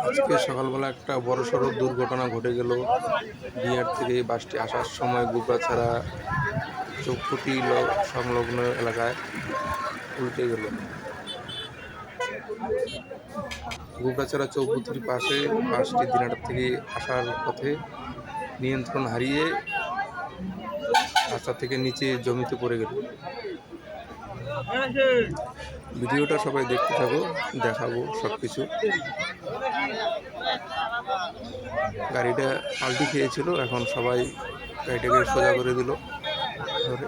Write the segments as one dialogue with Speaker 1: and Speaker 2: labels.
Speaker 1: আজকে সকালবেলা একটা বড়সড় দুর্ঘটনা ঘটে গেল। বিহার থেকে বাসটি আসার সময় গুবরাছড়া চৌপতি সংলগ্ন এলাকায় উল্টে গেল। গুবরাছড়া চৌপতির পাশে বাসটি দিনাটার থেকে আসার পথে নিয়ন্ত্রণ হারিয়ে রাস্তা থেকে নিচে জমিতে পড়ে গেল। ভিডিওটা সবাই দেখতে থাকো, দেখাবো সবকিছু। গাড়িটা পাল্টি খেয়েছিল, এখন সবাই গাড়িটাকে সোজা করে দিল ধরে।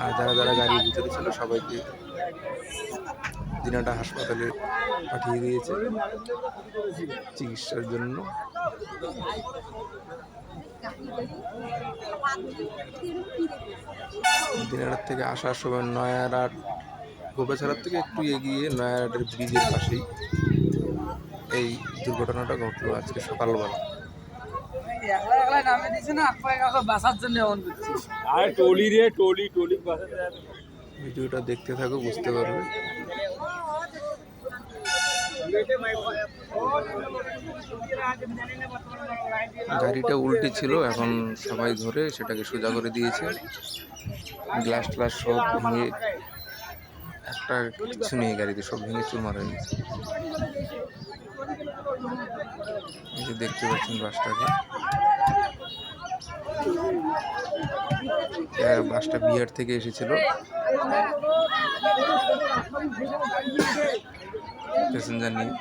Speaker 1: আর যারা যারা গাড়ির ভিতরে ছিল সবাইকে দিনাটা হাসপাতালে পাঠিয়ে দিয়েছে চিকিৎসার জন্য। দিনাটার থেকে আসার সময় নয়ারহাট, গোবেছড়ার থেকে একটু এগিয়ে নয়ারহাটের ব্রিজের পাশেই এই দুর্ঘটনাটা ঘটলো আজকে সকালবেলা। ভিডিওটা দেখতে থাকো, বুঝতে পারবে। গাড়িটা উল্টে ছিল, এখন সবাই ধরে সেটাকে সোজা করে দিয়েছে। গ্লাস ট্লাস সব ভেঙে, একটা কিছু নেই গাড়িতে, সব ভেঙে চুরমার হয়ে গেছে। এই যে দেখতে পাচ্ছেন বাসটাকে, বাসটা বিহার থেকে এসেছিল প্যাসেঞ্জার নিয়ে।